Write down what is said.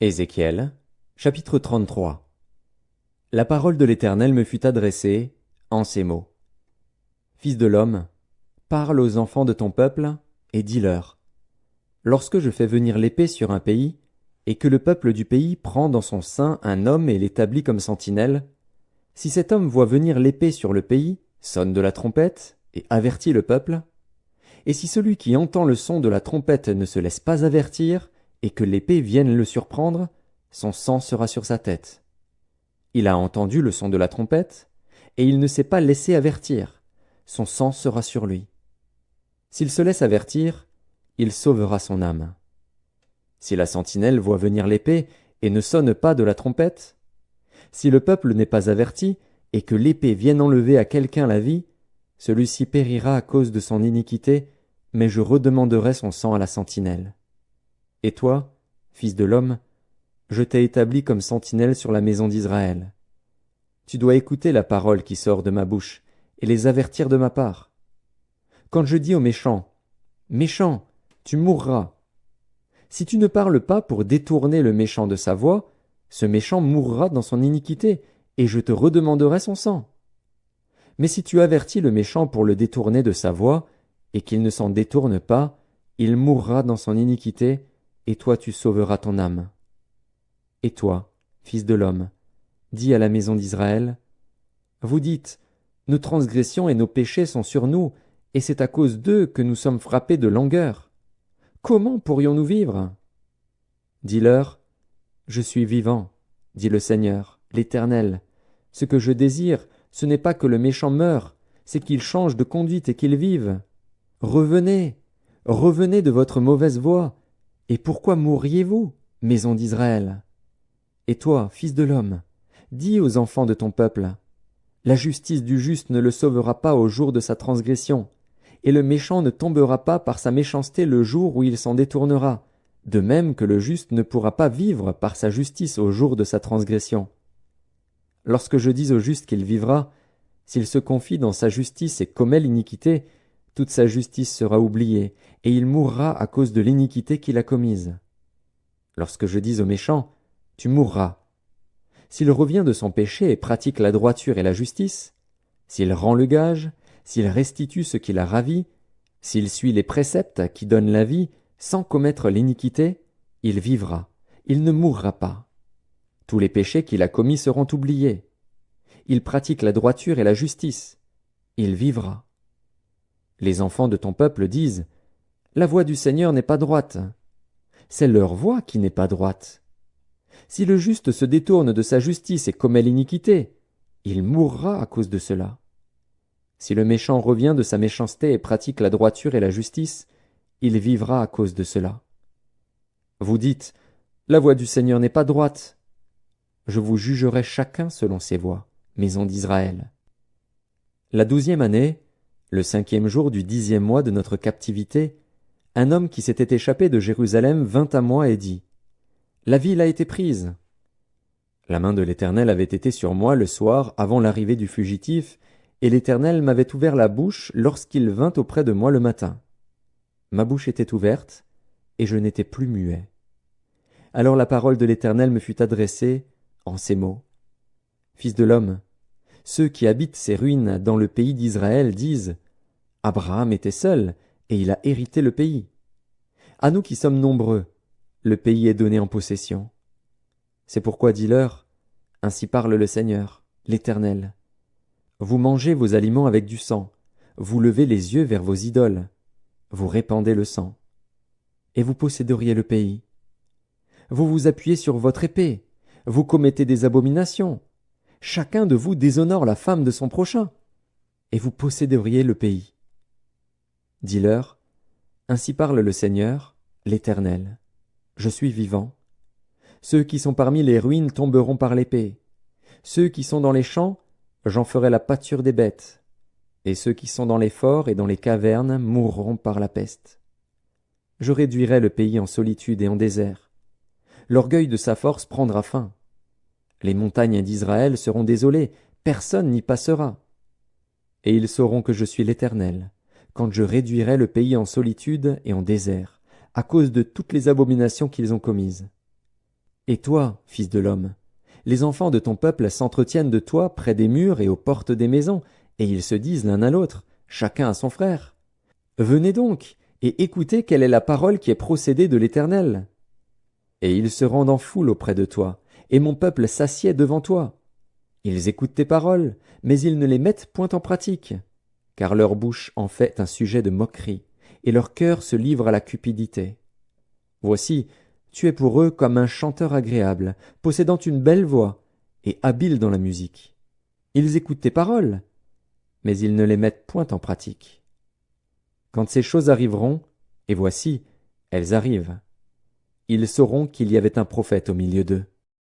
Ézéchiel, chapitre 33. La parole de l'Éternel me fut adressée en ces mots. Fils de l'homme, parle aux enfants de ton peuple, et dis-leur. Lorsque je fais venir l'épée sur un pays, et que le peuple du pays prend dans son sein un homme et l'établit comme sentinelle, si cet homme voit venir l'épée sur le pays, sonne de la trompette, et avertit le peuple, et si celui qui entend le son de la trompette ne se laisse pas avertir, et que l'épée vienne le surprendre, son sang sera sur sa tête. Il a entendu le son de la trompette, et il ne s'est pas laissé avertir, son sang sera sur lui. S'il se laisse avertir, il sauvera son âme. Si la sentinelle voit venir l'épée et ne sonne pas de la trompette, si le peuple n'est pas averti, et que l'épée vienne enlever à quelqu'un la vie, celui-ci périra à cause de son iniquité, mais je redemanderai son sang à la sentinelle. Et toi, fils de l'homme, je t'ai établi comme sentinelle sur la maison d'Israël. Tu dois écouter la parole qui sort de ma bouche, et les avertir de ma part. Quand je dis aux méchants, « Méchant, tu mourras », si tu ne parles pas pour détourner le méchant de sa voie, ce méchant mourra dans son iniquité, et je te redemanderai son sang. Mais si tu avertis le méchant pour le détourner de sa voie, et qu'il ne s'en détourne pas, il mourra dans son iniquité, et toi tu sauveras ton âme. Et toi, fils de l'homme, dis à la maison d'Israël, vous dites, nos transgressions et nos péchés sont sur nous, et c'est à cause d'eux que nous sommes frappés de langueur. Comment pourrions-nous vivre? Dis-leur, je suis vivant, dit le Seigneur, l'Éternel. Ce que je désire, ce n'est pas que le méchant meure, c'est qu'il change de conduite et qu'il vive. Revenez, revenez de votre mauvaise voie. Et pourquoi mourriez-vous, maison d'Israël? Et toi, fils de l'homme, dis aux enfants de ton peuple, la justice du juste ne le sauvera pas au jour de sa transgression, et le méchant ne tombera pas par sa méchanceté le jour où il s'en détournera, de même que le juste ne pourra pas vivre par sa justice au jour de sa transgression. Lorsque je dis au juste qu'il vivra, s'il se confie dans sa justice et commet l'iniquité, toute sa justice sera oubliée, et il mourra à cause de l'iniquité qu'il a commise. Lorsque je dis au méchant, tu mourras. S'il revient de son péché et pratique la droiture et la justice, s'il rend le gage, s'il restitue ce qu'il a ravi, s'il suit les préceptes qui donnent la vie, sans commettre l'iniquité, il vivra, il ne mourra pas. Tous les péchés qu'il a commis seront oubliés. Il pratique la droiture et la justice, il vivra. Les enfants de ton peuple disent, la voie du Seigneur n'est pas droite. C'est leur voie qui n'est pas droite. Si le juste se détourne de sa justice et commet l'iniquité, il mourra à cause de cela. Si le méchant revient de sa méchanceté et pratique la droiture et la justice, il vivra à cause de cela. Vous dites, la voie du Seigneur n'est pas droite. Je vous jugerai chacun selon ses voies, maison d'Israël. La 12e année, le 5e jour du 10e mois de notre captivité, un homme qui s'était échappé de Jérusalem vint à moi et dit, la ville a été prise. La main de l'Éternel avait été sur moi le soir avant l'arrivée du fugitif, et l'Éternel m'avait ouvert la bouche lorsqu'il vint auprès de moi le matin. Ma bouche était ouverte, et je n'étais plus muet. Alors la parole de l'Éternel me fut adressée en ces mots. Fils de l'homme, ceux qui habitent ces ruines dans le pays d'Israël disent, Abraham était seul, et il a hérité le pays. À nous qui sommes nombreux, le pays est donné en possession. C'est pourquoi dis-leur, ainsi parle le Seigneur, l'Éternel. Vous mangez vos aliments avec du sang, vous levez les yeux vers vos idoles, vous répandez le sang, et vous posséderiez le pays. Vous vous appuyez sur votre épée, vous commettez des abominations, chacun de vous déshonore la femme de son prochain, et vous posséderiez le pays. Dis-leur, ainsi parle le Seigneur, l'Éternel. Je suis vivant. Ceux qui sont parmi les ruines tomberont par l'épée. Ceux qui sont dans les champs, j'en ferai la pâture des bêtes. Et ceux qui sont dans les forts et dans les cavernes mourront par la peste. Je réduirai le pays en solitude et en désert. L'orgueil de sa force prendra fin. Les montagnes d'Israël seront désolées, personne n'y passera. Et ils sauront que je suis l'Éternel, quand je réduirai le pays en solitude et en désert, à cause de toutes les abominations qu'ils ont commises. Et toi, fils de l'homme, les enfants de ton peuple s'entretiennent de toi près des murs et aux portes des maisons, et ils se disent l'un à l'autre, chacun à son frère. Venez donc, et écoutez quelle est la parole qui est procédée de l'Éternel. Et ils se rendent en foule auprès de toi, et mon peuple s'assied devant toi. Ils écoutent tes paroles, mais ils ne les mettent point en pratique, car leur bouche en fait un sujet de moquerie, et leur cœur se livre à la cupidité. Voici, tu es pour eux comme un chanteur agréable, possédant une belle voix, et habile dans la musique. Ils écoutent tes paroles, mais ils ne les mettent point en pratique. Quand ces choses arriveront, et voici, elles arrivent, ils sauront qu'il y avait un prophète au milieu d'eux.